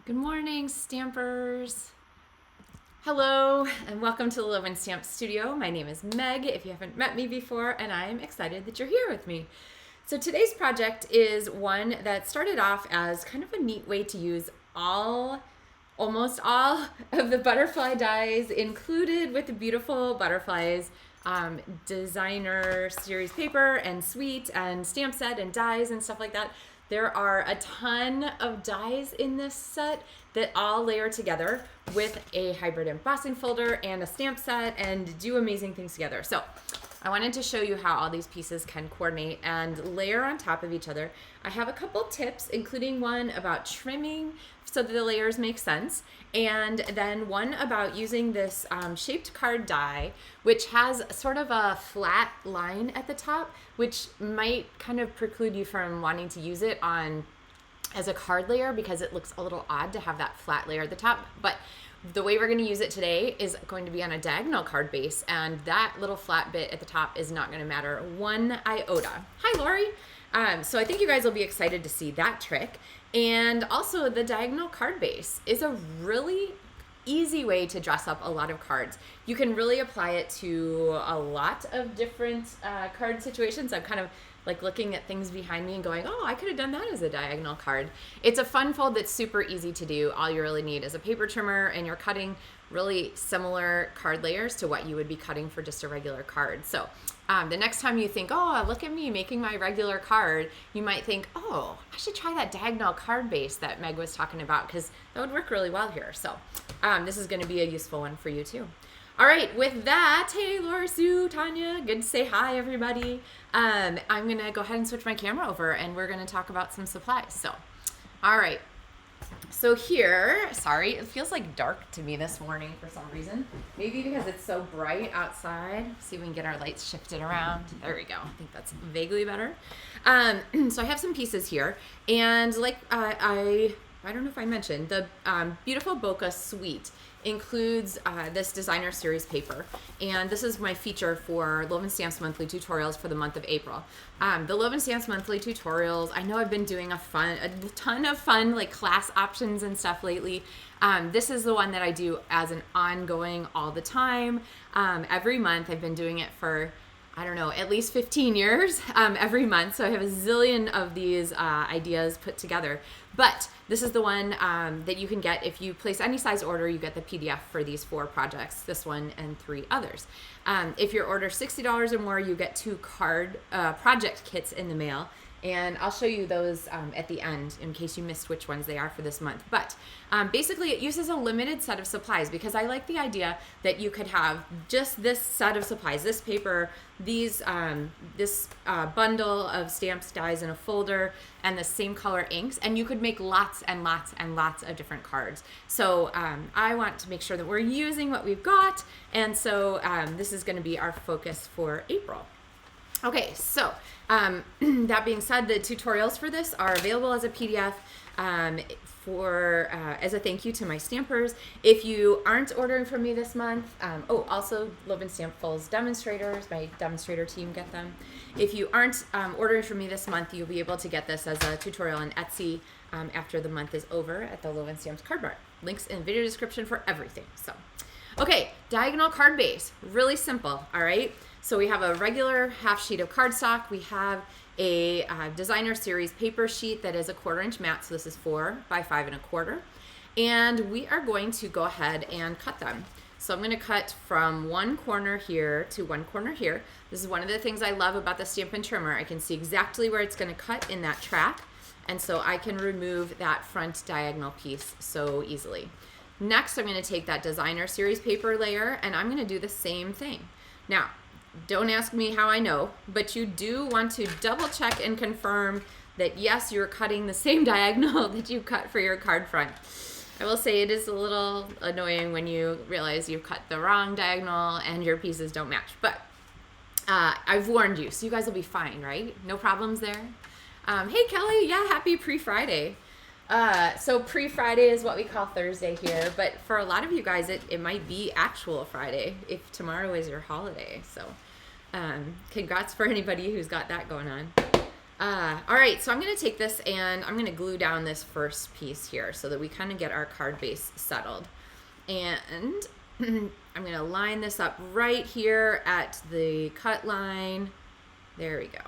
Good morning, Stampers. Hello, and welcome to the LovenStamps studio. My name is Meg, if you haven't met me before, and I'm excited that you're here with me. So today's project is one that started off as kind of a neat way to use almost all of the butterfly dies included with the Beautiful Butterflies designer series paper and suite and stamp set and dies and stuff like that. There are a ton of dies in this set that all layer together with a hybrid embossing folder and a stamp set and do amazing things together. So I wanted to show you how all these pieces can coordinate and layer on top of each other. I have a couple tips, including one about trimming so that the layers make sense, and then one about using this shaped card die, which has sort of a flat line at the top, which might kind of preclude you from wanting to use it on as a card layer because it looks a little odd to have that flat layer at the top. But the way we're going to use it today is going to be on a diagonal card base, and that little flat bit at the top is not going to matter one iota. Hi, Lori. So I think you guys will be excited to see that trick. And also the diagonal card base is a really easy way to dress up a lot of cards. You can really apply it to a lot of different card situations. I'm kind of like looking at things behind me and going, oh, I could have done that as a diagonal card. It's a fun fold that's super easy to do. All you really need is a paper trimmer, and you're cutting really similar card layers to what you would be cutting for just a regular card. So the next time you think, oh, look at me making my regular card, you might think, oh, I should try that diagonal card base that Meg was talking about, because that would work really well here. So this is going to be a useful one for you too. All right, with that, hey, Laura, Sue, Tanya, good to say hi, everybody. I'm going to go ahead and switch my camera over, and we're going to talk about some supplies. So, all right. So here, sorry, it feels like dark to me this morning for some reason. Maybe because it's so bright outside. See if we can get our lights shifted around. There we go. I think that's vaguely better. So I have some pieces here, and like I don't know if I mentioned, the Beautiful Bokeh Suite includes this designer series paper, and this is my feature for LovenStamps Monthly Tutorials for the month of April. The LovenStamps Monthly Tutorials, I know I've been doing a ton of fun like class options and stuff lately. This is the one that I do as an ongoing all the time. Every month. I've been doing it for, I don't know, at least 15 years every month. So I have a zillion of these ideas put together. But this is the one that you can get if you place any size order. You get the PDF for these 4 projects, this one and 3 others. If your order $60 or more, you get 2 card project kits in the mail. And I'll show you those at the end in case you missed which ones they are for this month. But basically it uses a limited set of supplies because I like the idea that you could have just this set of supplies, this paper, these this bundle of stamps, dies in a folder, and the same color inks, and you could make lots and lots and lots of different cards. So I want to make sure that we're using what we've got, and so this is going to be our focus for April. Okay, so that being said, the tutorials for this are available as a PDF as a thank you to my stampers. If you aren't ordering from me this month, also LovenStamps demonstrators, my demonstrator team get them. If you aren't ordering from me this month, you'll be able to get this as a tutorial on Etsy after the month is over at the LovenStamps card bar. Links in video description for everything. So, okay, diagonal card base, really simple, all right? So we have a regular half sheet of cardstock. We have a designer series paper sheet that is a 1/4 inch mat. So this is 4 by 5 1/4. And we are going to go ahead and cut them. So I'm going to cut from one corner here to one corner here. This is one of the things I love about the Stampin' trimmer. I can see exactly where it's going to cut in that track. And so I can remove that front diagonal piece so easily. Next, I'm going to take that designer series paper layer, and I'm going to do the same thing. Now, don't ask me how I know, but you do want to double check and confirm that yes, you're cutting the same diagonal that you cut for your card front. I will say it is a little annoying when you realize you've cut the wrong diagonal and your pieces don't match, but I've warned you, so you guys will be fine, right? No problems there. Hey Kelly, yeah, happy pre-Friday. So pre-Friday is what we call Thursday here, but for a lot of you guys, it might be actual Friday if tomorrow is your holiday. So congrats for anybody who's got that going on. All right, so I'm going to take this and I'm going to glue down this first piece here so that we kind of get our card base settled. And I'm going to line this up right here at the cut line. There we go.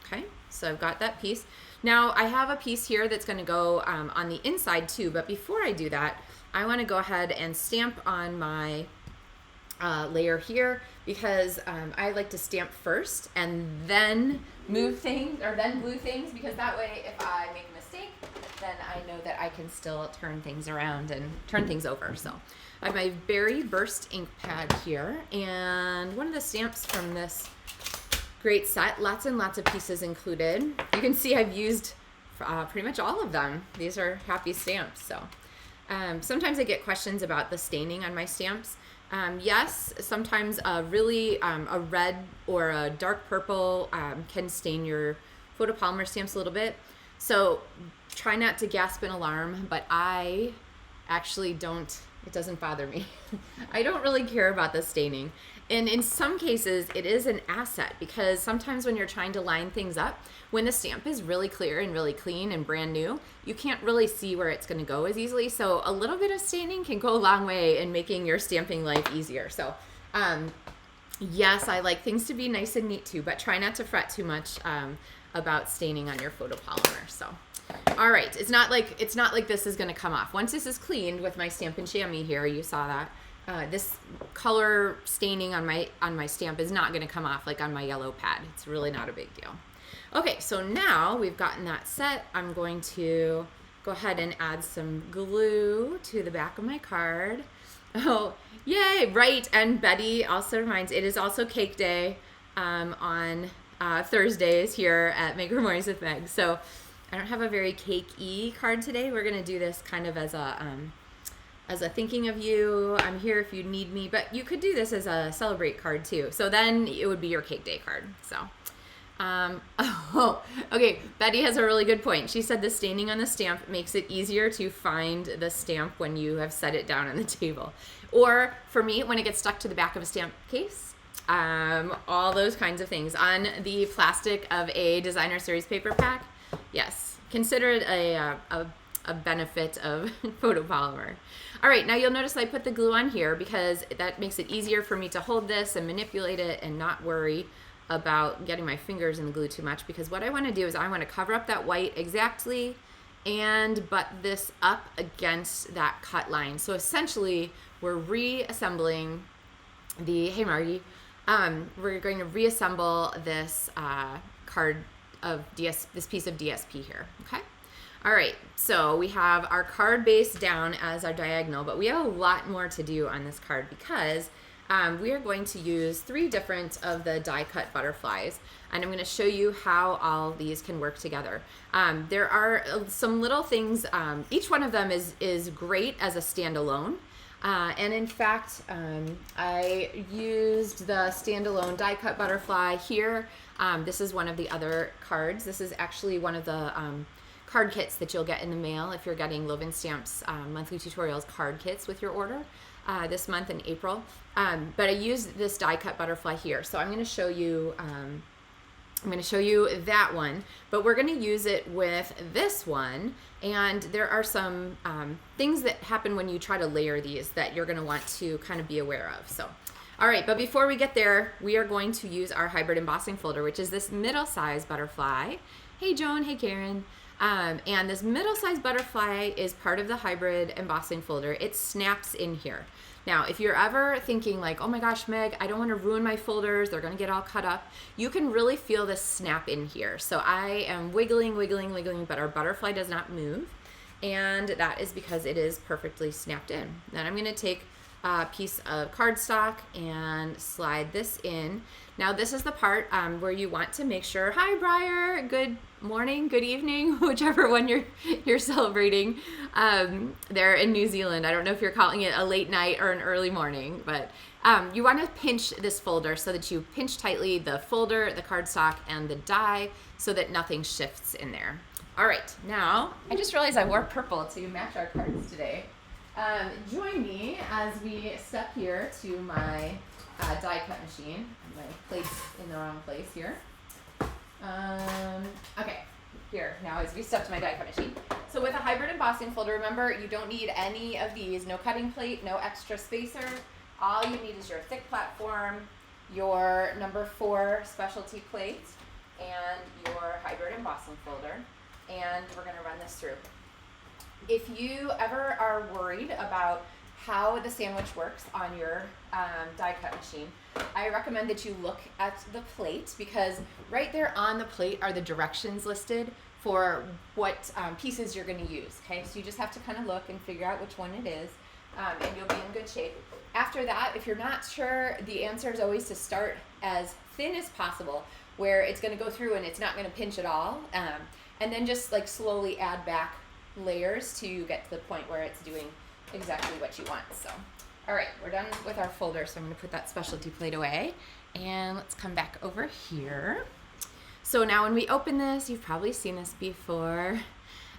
Okay, so I've got that piece. Now I have a piece here that's going to go on the inside too, but before I do that, I want to go ahead and stamp on my layer here because I like to stamp first and then move things or then glue things, because that way if I make a mistake, then I know that I can still turn things around and turn things over. So I have my Berry Burst ink pad here, and one of the stamps from this great set, lots and lots of pieces included. You can see I've used pretty much all of them. These are happy stamps. So sometimes I get questions about the staining on my stamps. Yes, sometimes a red or a dark purple can stain your photopolymer stamps a little bit. So try not to gasp in alarm, but I actually don't, it doesn't bother me. I don't really care about the staining. And in some cases, it is an asset, because sometimes when you're trying to line things up, when the stamp is really clear and really clean and brand new, you can't really see where it's going to go as easily. So a little bit of staining can go a long way in making your stamping life easier. So yes, I like things to be nice and neat too, but try not to fret too much about staining on your photopolymer. So all right, it's not like this is going to come off. Once this is cleaned with my Stampin' Chamois here, you saw that. This color staining on my stamp is not going to come off like on my yellow pad. It's really not a big deal. Okay, so now we've gotten that set. I'm going to go ahead and add some glue to the back of my card. Oh, yay, right, and Betty also reminds, it is also cake day on Thursdays here at Maker Mornings with Meg. So I don't have a very cake-y card today. We're going to do this kind of as a thinking of you, I'm here if you need me, but you could do this as a celebrate card too. So then it would be your cake day card. So, okay, Betty has a really good point. She said the staining on the stamp makes it easier to find the stamp when you have set it down on the table. Or for me, when it gets stuck to the back of a stamp case, all those kinds of things. On the plastic of a designer series paper pack, yes, consider it a benefit of photopolymer. All right, now you'll notice I put the glue on here because that makes it easier for me to hold this and manipulate it and not worry about getting my fingers in the glue too much, because what I want to do is I want to cover up that white exactly and butt this up against that cut line. So essentially we're reassembling the, hey Margie, we're going to reassemble this card of this piece of DSP here, okay? All right, so we have our card base down as our diagonal, but we have a lot more to do on this card because we are going to use 3 different of the die cut butterflies, and I'm going to show you how all these can work together. There are some little things, each one of them is great as a standalone, and in fact, I used the standalone die cut butterfly here. This is one of the other cards. This is actually one of the card kits that you'll get in the mail if you're getting LovenStamps Monthly Tutorials card kits with your order this month in April. But I used this die cut butterfly here, so I'm going to show you. I'm going to show you that one, but we're going to use it with this one. And there are some things that happen when you try to layer these that you're going to want to kind of be aware of. So, all right, but before we get there, we are going to use our hybrid embossing folder, which is this middle-sized butterfly. Hey Joan, hey Karen. And this middle-sized butterfly is part of the hybrid embossing folder. It snaps in here. Now, if you're ever thinking like, oh my gosh, Meg, I don't want to ruin my folders, they're going to get all cut up, you can really feel this snap in here. So I am wiggling, but our butterfly does not move. And that is because it is perfectly snapped in. Then I'm going to take a piece of cardstock and slide this in. Now this is the part where you want to make sure, hi Briar, good morning, good evening, whichever one you're celebrating there in New Zealand. I don't know if you're calling it a late night or an early morning, but you want to pinch this folder so that you pinch tightly the folder, the cardstock, and the die so that nothing shifts in there. All right, now I just realized I wore purple to match our cards today. Join me as we step here to my die cut machine. My place in the wrong place here. Okay, here, now as we step to my die cut machine. So with a hybrid embossing folder, remember, you don't need any of these. No cutting plate, no extra spacer. All you need is your thick platform, your number 4 specialty plate, and your hybrid embossing folder. And we're gonna run this through. If you ever are worried about how the sandwich works on your die cut machine, I recommend that you look at the plate, because right there on the plate are the directions listed for what pieces you're going to use. Okay, so you just have to kind of look and figure out which one it is, and you'll be in good shape. After that, if you're not sure, the answer is always to start as thin as possible, where it's going to go through and it's not going to pinch at all, and then just like slowly add back layers to get to the point where it's doing exactly what you want. So, all right, we're done with our folder, so I'm going to put that specialty plate away, and let's come back over here. So now when we open this, you've probably seen this before.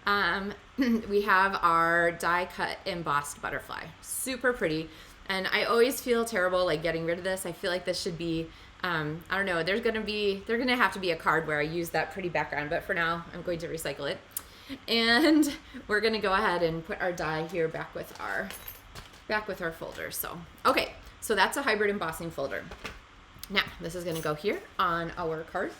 We have our die cut embossed butterfly. Super pretty, and I always feel terrible like getting rid of this. I feel like this should be, I don't know, there's gonna have to be a card where I use that pretty background, but for now, I'm going to recycle it. And we're gonna go ahead and put our die here back with our folder. So, okay, so that's a hybrid embossing folder. Now, this is gonna go here on our card,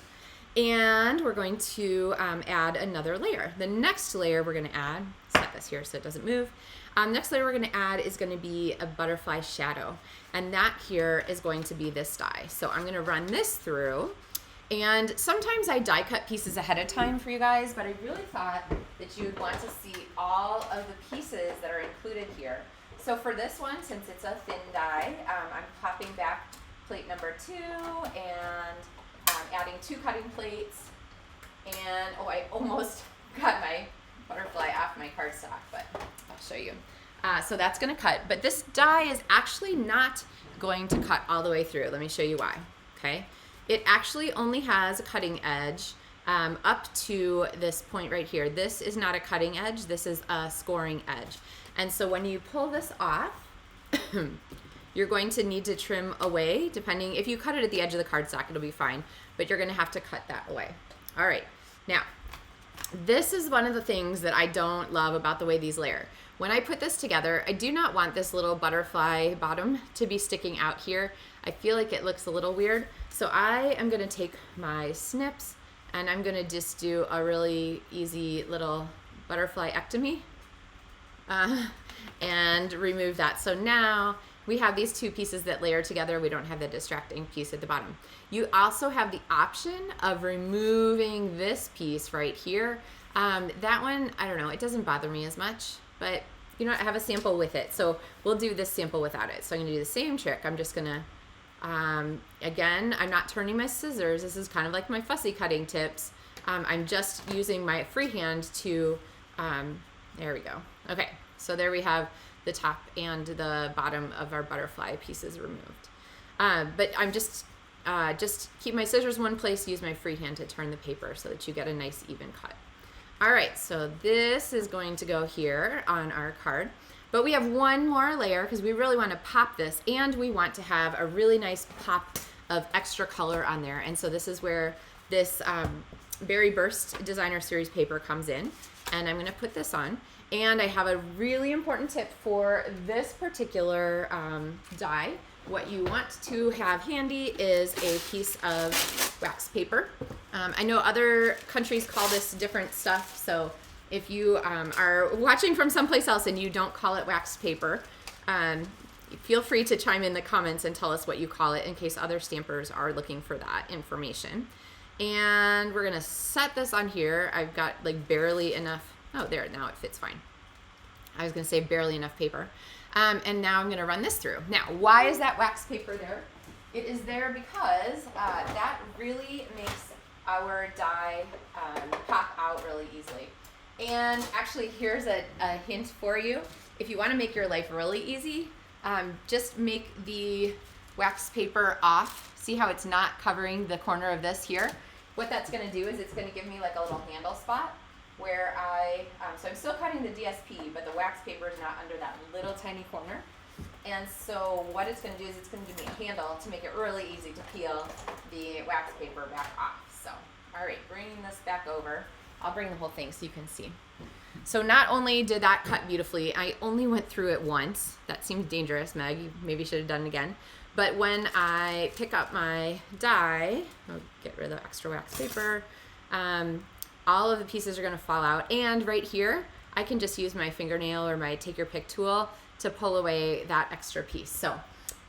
and we're going to add another layer. The next layer we're gonna add, set this here so it doesn't move. Next layer we're gonna add is gonna be a butterfly shadow, and that here is going to be this die. So I'm gonna run this through. And sometimes I die cut pieces ahead of time for you guys, but I really thought that you would want to see all of the pieces that are included here. So for this one, since it's a thin die, I'm popping back plate number 2 and adding 2 cutting plates. And, oh, I almost got my butterfly off my cardstock, but I'll show you. So that's gonna cut, but this die is actually not going to cut all the way through. Let me show you why, okay? It actually only has a cutting edge up to this point right here. This is not a cutting edge, this is a scoring edge. And so when you pull this off, you're going to need to trim away, depending, if you cut it at the edge of the cardstock, it'll be fine, but you're gonna have to cut that away. All right, now, this is one of the things that I don't love about the way these layer. When I put this together, I do not want this little butterfly bottom to be sticking out here. I feel like it looks a little weird. So I am gonna take my snips and I'm gonna just do a really easy little butterfly-ectomy and remove that. So now we have these 2 pieces that layer together. We don't have the distracting piece at the bottom. You also have the option of removing this piece right here. That one, I don't know, it doesn't bother me as much, but you know, I have a sample with it. So we'll do this sample without it. So I'm gonna do the same trick. I'm just gonna, again, I'm not turning my scissors. This is kind of like my fussy cutting tips. I'm just using my freehand to, there we go. Okay, so there we have the top and the bottom of our butterfly pieces removed. But I'm just keep my scissors in one place, use my freehand to turn the paper so that you get a nice even cut. All right, so this is going to go here on our card. But we have one more layer because we really want to pop this, and we want to have a really nice pop of extra color on there. And so this is where this Berry Burst Designer Series paper comes in. And I'm going to put this on. And I have a really important tip for this particular die. What you want to have handy is a piece of wax paper. I know other countries call this different stuff, so if you are watching from someplace else and you don't call it wax paper, feel free to chime in the comments and tell us what you call it in case other stampers are looking for that information. And we're gonna set this on here. I've got like barely enough, oh there, now it fits fine. I was gonna say barely enough paper. And now I'm gonna run this through. Now, why is that wax paper there? It is there because that really makes our die pop out really easily. And actually, here's a hint for you. If you wanna make your life really easy, just make the wax paper off. See how it's not covering the corner of this here? What that's gonna do is it's gonna give me like a little handle spot where so I'm still cutting the DSP, but the wax paper is not under that little tiny corner. And so what it's gonna do is it's gonna give me a handle to make it really easy to peel the wax paper back off. So All right, bringing this back over. I'll bring the whole thing so you can see. So not only did that cut beautifully, I only went through it once. That seemed dangerous, Meg. You maybe should have done it again. But when I pick up my die, I'll get rid of the extra wax paper, all of the pieces are gonna fall out. And right here, I can just use my fingernail or my take your pick tool to pull away that extra piece. So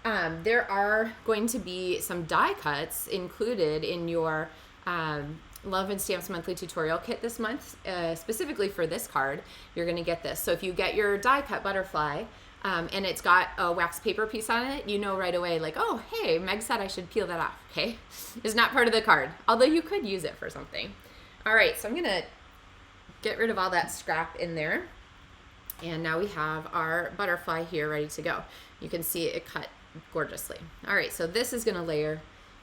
there are going to be some die cuts included in your LovenStamps Monthly Tutorial Kit this month, specifically for this card. You're going to get this. So if you get your die cut butterfly and it's got a wax paper piece on it, you know right away, like, oh, hey, Meg said I should peel that off, okay? It's not part of the card, although you could use it for something. All right, so I'm going to get rid of all that scrap in there. And now we have our butterfly here ready to go. You can see it cut gorgeously. All right, so this is going to layer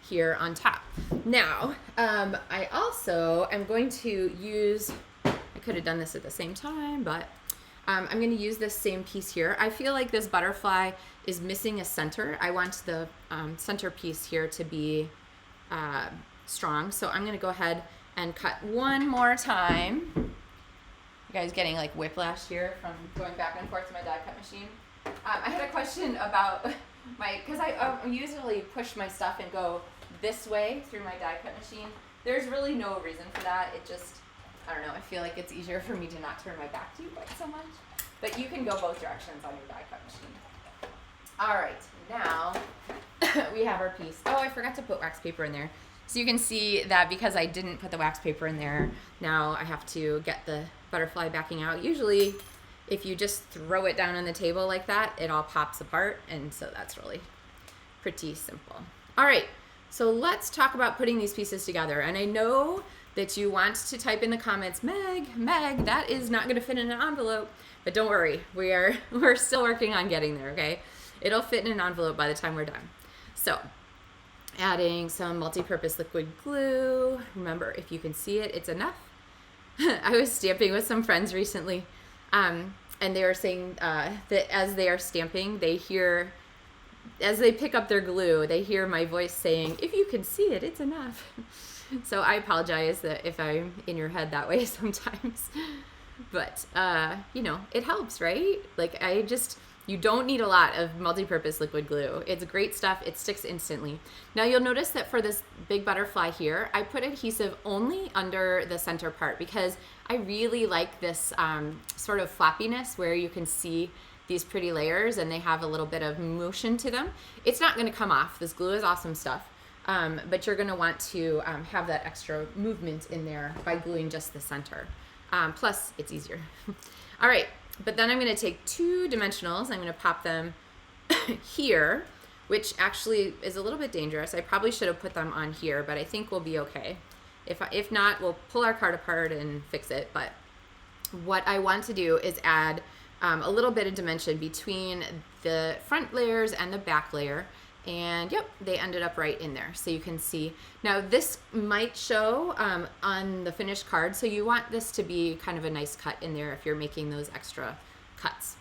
here on top. Now, I also am going to use, I could have done this at the same time, but I'm going to use this same piece here. I feel like this butterfly is missing a center. I want the center piece here to be strong, so I'm going to go ahead and cut one more time. You guys getting like whiplash here from going back and forth to my die cut machine? I had a question about because I usually push my stuff and go this way through my die cut machine. There's really no reason for that. It just, I don't know, I feel like it's easier for me to not turn my back to you quite so much. But you can go both directions on your die cut machine. All right, now we have our piece. Oh, I forgot to put wax paper in there. So you can see that because I didn't put the wax paper in there, now I have to get the butterfly backing out. Usually, if you just throw it down on the table like that, it all pops apart, and so that's really pretty simple. All right, so let's talk about putting these pieces together. And I know that you want to type in the comments, Meg, that is not gonna fit in an envelope, but don't worry, we're still working on getting there, okay? It'll fit in an envelope by the time we're done. So, adding some multi-purpose liquid glue. Remember, if you can see it, it's enough. I was stamping with some friends recently, and they were saying that as they are stamping, they hear, as they pick up their glue, they hear my voice saying, if you can see it, it's enough. So I apologize that if I'm in your head that way sometimes. But, you know, it helps, right? Like, you don't need a lot of multi-purpose liquid glue. It's great stuff. It sticks instantly. Now you'll notice that for this big butterfly here, I put adhesive only under the center part because I really like this sort of flappiness where you can see these pretty layers and they have a little bit of motion to them. It's not going to come off. This glue is awesome stuff. But you're going to want to have that extra movement in there by gluing just the center. Plus, it's easier. All right. But then I'm going to take two dimensionals. I'm going to pop them here, which actually is a little bit dangerous. I probably should have put them on here, but I think we'll be okay. If not, we'll pull our card apart and fix it. But what I want to do is add a little bit of dimension between the front layers and the back layer. And yep, they ended up right in there. So you can see. Now this might show on the finished card. So you want this to be kind of a nice cut in there if you're making those extra cuts.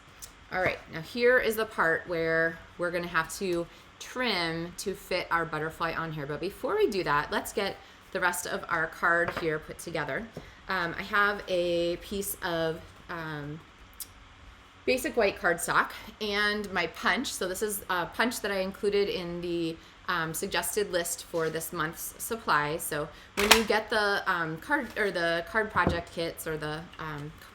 All right, now here is the part where we're gonna have to trim to fit our butterfly on here. But before we do that, let's get the rest of our card here put together. I have a piece of basic white cardstock and my punch. So this is a punch that I included in the suggested list for this month's supplies. So when you get the card project kits or the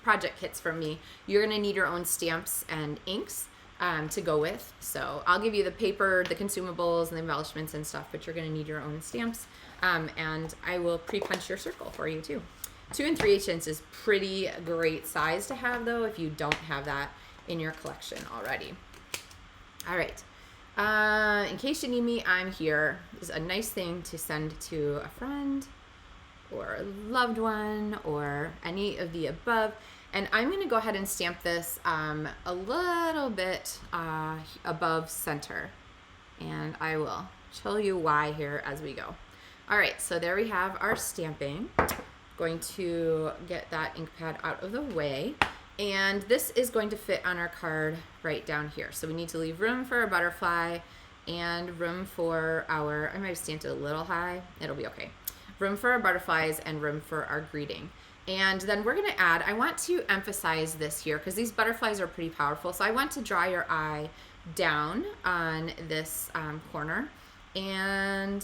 project kits from me, you're gonna need your own stamps and inks to go with. So I'll give you the paper, the consumables, and the embellishments and stuff, but you're gonna need your own stamps. And I will pre-punch your circle for you too. 2 3/8 inches is pretty great size to have though if you don't have that in your collection already. All right, in case you need me, I'm here. This is a nice thing to send to a friend or a loved one or any of the above. And I'm gonna go ahead and stamp this a little bit above center. And I will show you why here as we go. All right, so there we have our stamping. Going to get that ink pad out of the way, and this is going to fit on our card right down here. So we need to leave room for our butterfly and room for our, I might have stamped it a little high, it'll be okay. room for our butterflies and room for our greeting. And then we're gonna add, I want to emphasize this here because these butterflies are pretty powerful. So I want to draw your eye down on this corner. And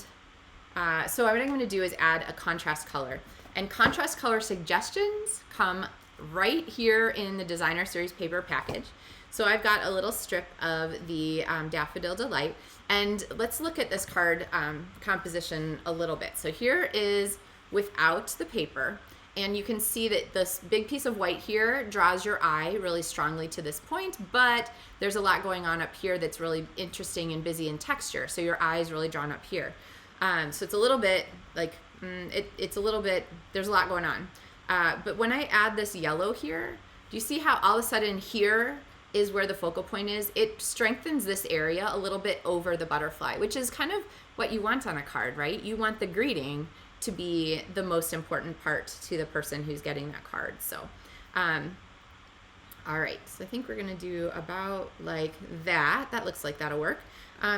so what I'm gonna do is add a contrast color. And contrast color suggestions come right here in the Designer Series paper package. So I've got a little strip of the Daffodil Delight. And let's look at this card composition a little bit. So here is without the paper. And you can see that this big piece of white here draws your eye really strongly to this point, but there's a lot going on up here that's really interesting and busy in texture. So your eye is really drawn up here. So it's a little bit like, it's a little bit, there's a lot going on. But when I add this yellow here, do you see how all of a sudden here is where the focal point is? It strengthens this area a little bit over the butterfly, which is kind of what you want on a card, right? You want the greeting to be the most important part to the person who's getting that card. So, all right, so I think we're gonna do about like that. That looks like that'll work.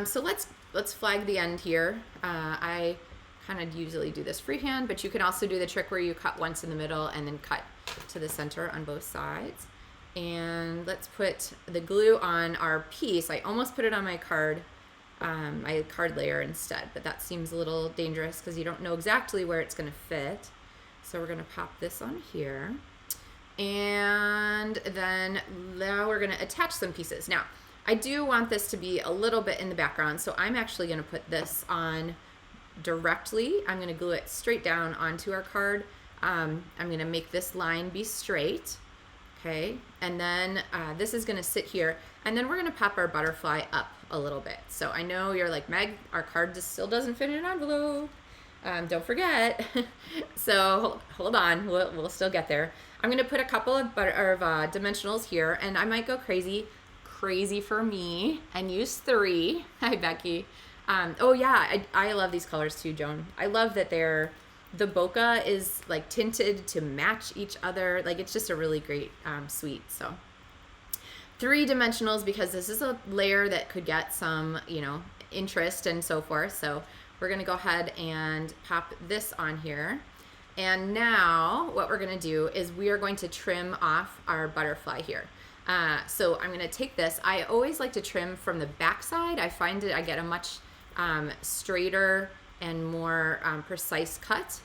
So let's flag the end here. I kind of usually do this freehand, but you can also do the trick where you cut once in the middle and then cut to the center on both sides. And let's put the glue on our piece. I almost put it on my card layer instead, but that seems a little dangerous because you don't know exactly where it's going to fit. So we're going to pop this on here. And then now we're going to attach some pieces. Now, I do want this to be a little bit in the background, so I'm actually going to put this on directly. I'm going to glue it straight down onto our card. I'm going to make this line be straight. Okay, and then this is going to sit here, and then we're going to pop our butterfly up a little bit. So I know you're like, Meg, our card just still doesn't fit in an envelope. Don't forget. So hold on, we'll still get there. I'm going to put a couple of dimensionals here, and I might go crazy for me, and use 3. Hi, Becky. Oh yeah, I love these colors too, Joan. I love that the bokeh is like tinted to match each other. Like it's just a really great suite. So 3 dimensionals because this is a layer that could get some, interest and so forth. So we're gonna go ahead and pop this on here. And now what we're gonna do is we are going to trim off our butterfly here. So I'm gonna take this. I always like to trim from the back side. I find that I get a much straighter and more precise cut.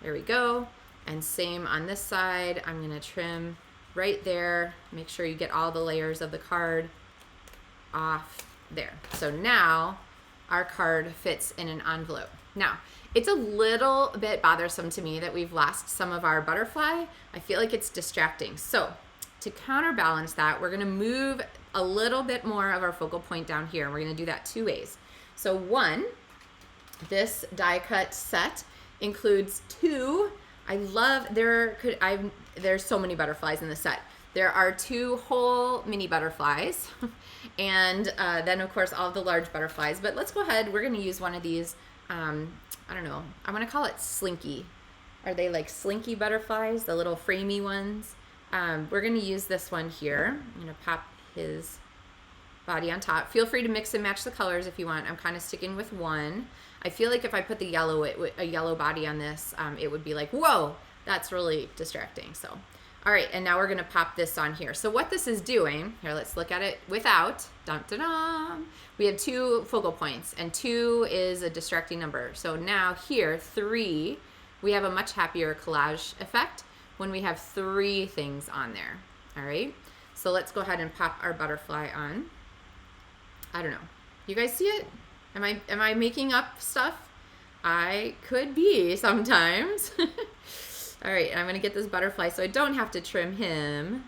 There we go. And same on this side. I'm gonna trim right there. Make sure you get all the layers of the card off there. So now our card fits in an envelope. Now, it's a little bit bothersome to me that we've lost some of our butterfly. I feel like it's distracting. So to counterbalance that, we're gonna move a little bit more of our focal point down here. And we're gonna do that 2 ways. So one, this die cut set includes 2. I love, there's so many butterflies in the set. There are 2 whole mini butterflies and then of course all the large butterflies. But let's go ahead, we're gonna use one of these, I don't know, I wanna call it Slinky. Are they like Slinky butterflies, the little framey ones? We're gonna use this one here. I'm gonna pop his body on top. Feel free to mix and match the colors if you want. I'm kind of sticking with one. I feel like if I put the yellow, a yellow body on this, it would be like, whoa, that's really distracting. So, all right, and now we're gonna pop this on here. So what this is doing, here, let's look at it without, dun, dun, dun. We have 2 focal points, and 2 is a distracting number. So now here, 3, we have a much happier collage effect when we have 3 things on there, all right? So let's go ahead and pop our butterfly on. I don't know. You guys see it? Am I making up stuff? I could be sometimes. All right, and I'm gonna get this butterfly so I don't have to trim him.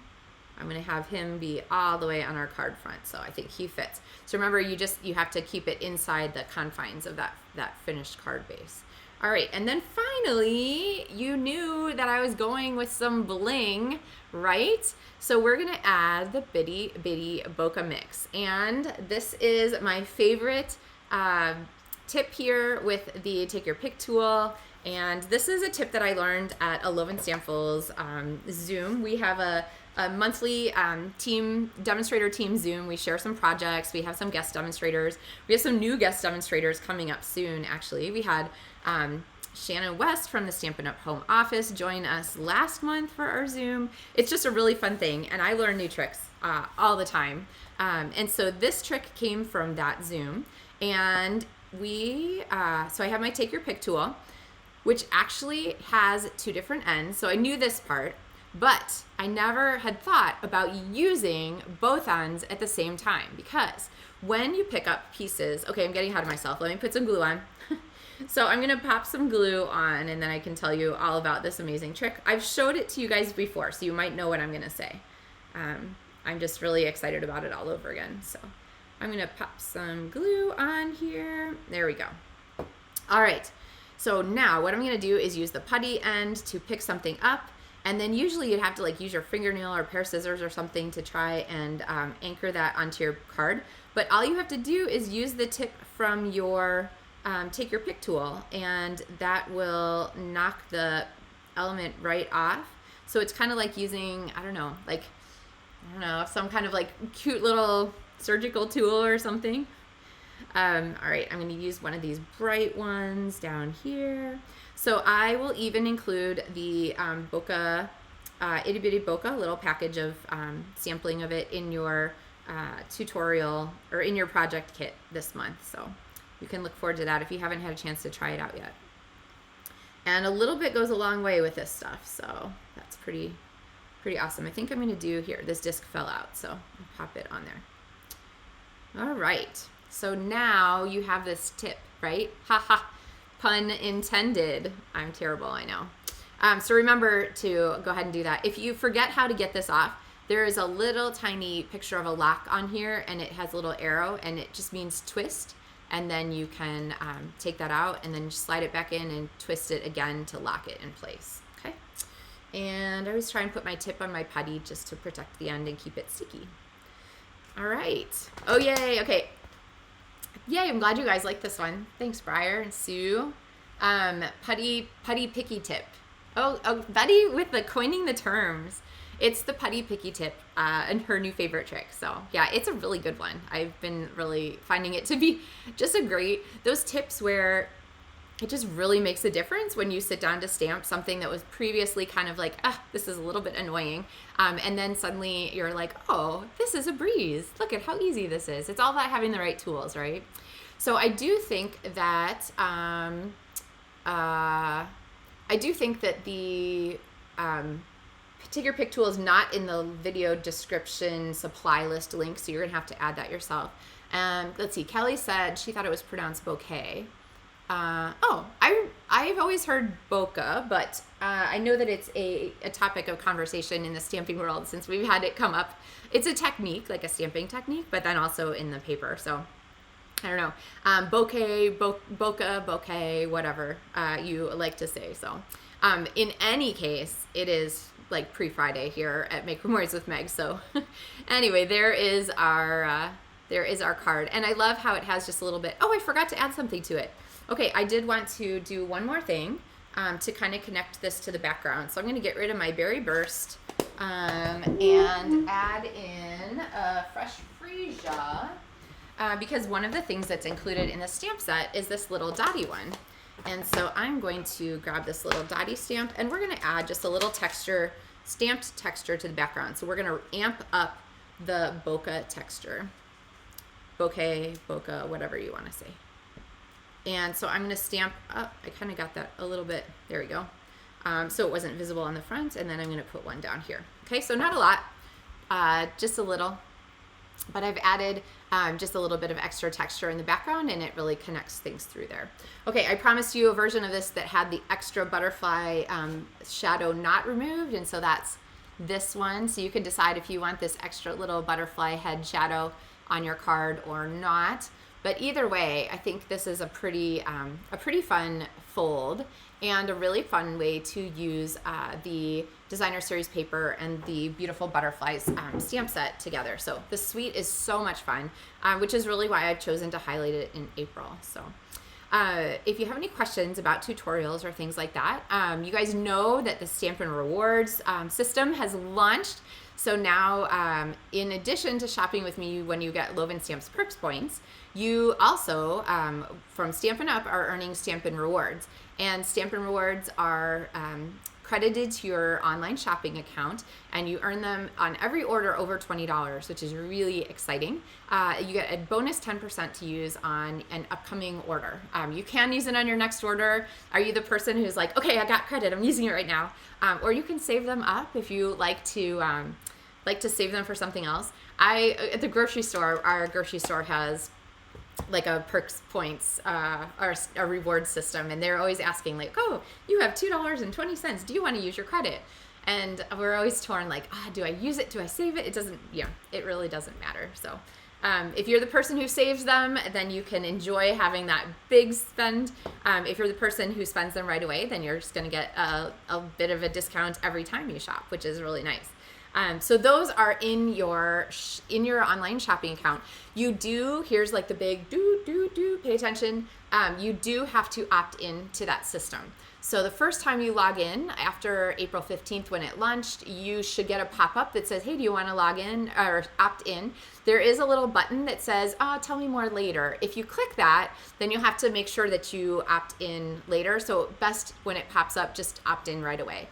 I'm gonna have him be all the way on our card front, so I think he fits. So remember, you have to keep it inside the confines of that finished card base. All right, and then finally, you knew that I was going with some bling, right? So we're gonna add the Bitty Bitty Bokeh Mix. And this is my favorite tip here with the Take Your Pick tool. And this is a tip that I learned at a LovenStamps Zoom. We have a monthly demonstrator team Zoom. We share some projects. We have some guest demonstrators. We have some new guest demonstrators coming up soon, actually. We had Shannon West from the Stampin' Up! Home office joined us last month for our Zoom. It's just a really fun thing, and I learn new tricks all the time. And so this trick came from that Zoom, and so I have my Take Your Pick tool, which actually has 2 different ends. So I knew this part, but I never had thought about using both ends at the same time, because when you pick up pieces, okay, I'm getting ahead of myself. Let me put some glue on. So I'm gonna pop some glue on, and then I can tell you all about this amazing trick. I've showed it to you guys before, so you might know what I'm gonna say. I'm just really excited about it all over again. So I'm gonna pop some glue on here. There we go. All right, so now what I'm gonna do is use the putty end to pick something up, and then usually you'd have to like use your fingernail or a pair of scissors or something to try and anchor that onto your card. But all you have to do is use the tip from your Take Your Pick tool, and that will knock the element right off. So it's kind of like using, I don't know, some kind of like cute little surgical tool or something. All right, I'm going to use one of these bright ones down here. So I will even include the Bokeh, Itty Bitty Bokeh, little package of sampling of it in your tutorial or in your project kit this month. So you can look forward to that if you haven't had a chance to try it out yet. And a little bit goes a long way with this stuff, so that's pretty awesome. I think I'm going to do here, this disc fell out, so I'll pop it on there. All right, so now you have this tip, right? Haha, pun intended. I'm terrible, I know. So remember to go ahead and do that. If you forget how to get this off, there is a little tiny picture of a lock on here, and it has a little arrow, and it just means twist. And then you can take that out and then just slide it back in and twist it again to lock it in place, okay? And I always try and put my tip on my putty just to protect the end and keep it sticky. All right. Oh, yay. Okay. Yay, I'm glad you guys like this one. Thanks, Briar and Sue. Putty picky tip. Oh, Betty with the coining the terms. It's the putty picky tip and her new favorite trick. So yeah, it's a really good one. I've been really finding it to be just those tips where it just really makes a difference when you sit down to stamp something that was previously kind of like, this is a little bit annoying. And then suddenly you're like, oh, this is a breeze. Look at how easy this is. It's all about having the right tools, right? So I do think that, the Take Your Pick tool is not in the video description supply list link, so you're gonna have to add that yourself. Let's see, Kelly said she thought it was pronounced bokeh. I've always heard bokeh, but I know that it's a topic of conversation in the stamping world since we've had it come up. It's a technique, like a stamping technique, but then also in the paper, so I don't know. Bokeh, bokeh, whatever you like to say. So in any case, it is like pre-Friday here at Make Memories with Meg. So anyway, there is our card. And I love how it has just a little bit, I forgot to add something to it. Okay, I did want to do one more thing to kind of connect this to the background. So I'm gonna get rid of my Berry Burst and add in a fresh freesia because one of the things that's included in the stamp set is this little dotty one. And so I'm going to grab this little dotty stamp, and we're going to add just a little texture, stamped texture to the background. So we're going to amp up the bokeh texture. Bokeh, whatever you want to say. And so I'm going to stamp up. I kind of got that a little bit. There we go. So it wasn't visible on the front, and then I'm going to put one down here. Okay, so not a lot, just a little. But I've added just a little bit of extra texture in the background, and it really connects things through there. Okay, I promised you a version of this that had the extra butterfly shadow not removed, and so that's this one. So you can decide if you want this extra little butterfly head shadow on your card or not. But either way, I think this is a pretty fun fold and a really fun way to use the designer series paper and the Beautiful Butterflies stamp set together. So the suite is so much fun, which is really why I've chosen to highlight it in April. So if you have any questions about tutorials or things like that, you guys know that the Stampin' Rewards system has launched. So now, in addition to shopping with me when you get LovenStamps Perks points, you also, from Stampin' Up, are earning Stampin' rewards. And Stampin' rewards are credited to your online shopping account, and you earn them on every order over $20, which is really exciting. You get a bonus 10% to use on an upcoming order. You can use it on your next order. Are you the person who's like, okay, I got credit, I'm using it right now? Or you can save them up if you like to save them for something else. At the grocery store, our grocery store has like a perks points or a reward system, and they're always asking like, oh, you have $2.20, do you want to use your credit? And we're always torn, like, do I use it, do I save it? It really doesn't matter. So if you're the person who saves them, then you can enjoy having that big spend. If you're the person who spends them right away, then you're just going to get a bit of a discount every time you shop, which is really nice. So those are in your online shopping account. You do, here's like the big pay attention. You do have to opt in to that system. So the first time you log in after April 15th when it launched, you should get a pop-up that says, hey, do you want to log in or opt in? There is a little button that says, tell me more later. If you click that, then you'll have to make sure that you opt in later. So best when it pops up, just opt in right away.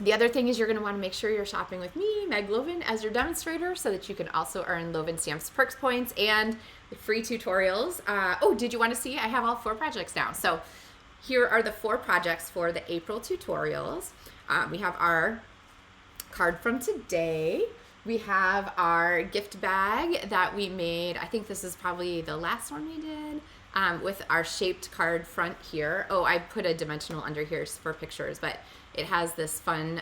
The other thing is you're going to want to make sure you're shopping with me, Meg Loven, as your demonstrator so that you can also earn LovenStamps Perks points and free tutorials. Did you want to see? I have all 4 projects now. So here are the 4 projects for the April tutorials. We have our card from today. We have our gift bag that we made. I think this is probably the last one we did with our shaped card front here. I put a dimensional under here for pictures, but it has this fun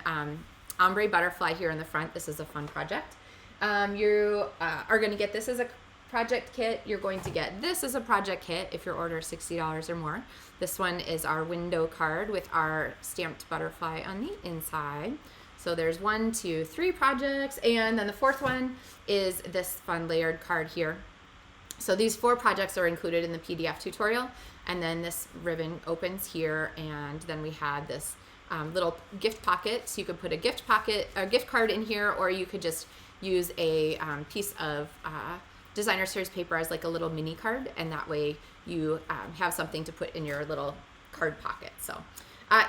ombre butterfly here in the front. This is a fun project. You are going to get this as a project kit. You're going to get this as a project kit if your order is $60 or more. This one is our window card with our stamped butterfly on the inside. So there's 1, 2, 3 projects, and then the 4th one is this fun layered card here. So these 4 projects are included in the PDF tutorial, and then this ribbon opens here, and then we had this little gift pocket, so you could put a gift card in here, or you could just use a piece of designer series paper as like a little mini card, and that way you have something to put in your little card pocket. So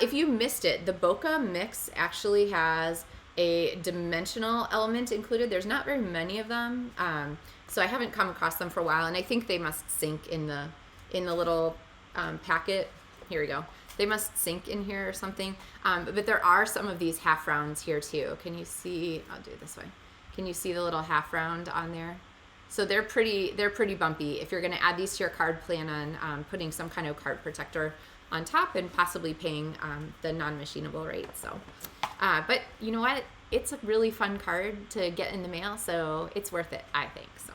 if you missed it, the Bokeh mix actually has a dimensional element included. There's not very many of them, so I haven't come across them for a while, and I think they must sync in the little packet. Here we go. They must sync in here or something. But there are some of these half rounds here too. Can you see? I'll do it this way. Can you see the little half round on there? So they're pretty bumpy. If you're going to add these to your card, plan on putting some kind of card protector on top and possibly paying the non-machinable rate. So, but you know what? It's a really fun card to get in the mail, so it's worth it, I think. So.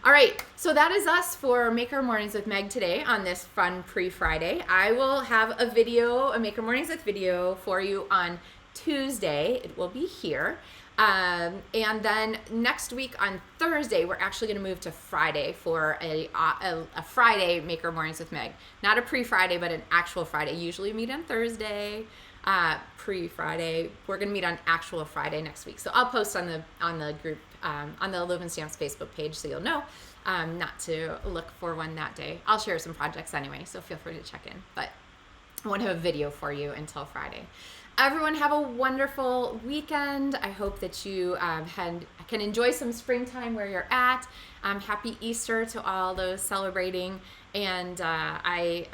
All right, so that is us for Maker Mornings with Meg today on this fun pre-Friday. I will have a video, a Maker Mornings with video for you on Tuesday. It will be here. And then next week on Thursday, we're actually going to move to Friday for a Friday Maker Mornings with Meg. Not a pre-Friday, but an actual Friday. Usually meet on Thursday. Pre-Friday. We're going to meet on actual Friday next week. So I'll post on the group, on the LovenStamps Facebook page, so you'll know not to look for one that day. I'll share some projects anyway, so feel free to check in. But I won't have a video for you until Friday. Everyone have a wonderful weekend. I hope that you can enjoy some springtime where you're at. Happy Easter to all those celebrating. And I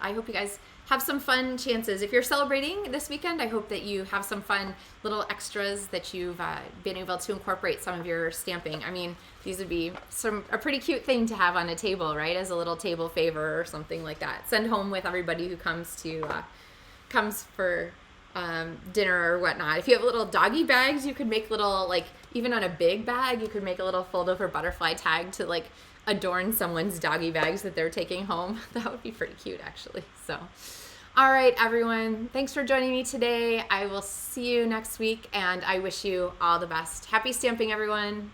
hope you guys have some fun chances. If you're celebrating this weekend, I hope that you have some fun little extras that you've been able to incorporate some of your stamping. I mean, these would be a pretty cute thing to have on a table, right? As a little table favor or something like that. Send home with everybody who comes for dinner or whatnot. If you have little doggy bags, you could make little, like, even on a big bag, you could make a little fold over butterfly tag to like adorn someone's doggy bags that they're taking home. That would be pretty cute, actually. So, all right, everyone, thanks for joining me today. I will see you next week, and I wish you all the best. Happy stamping, everyone.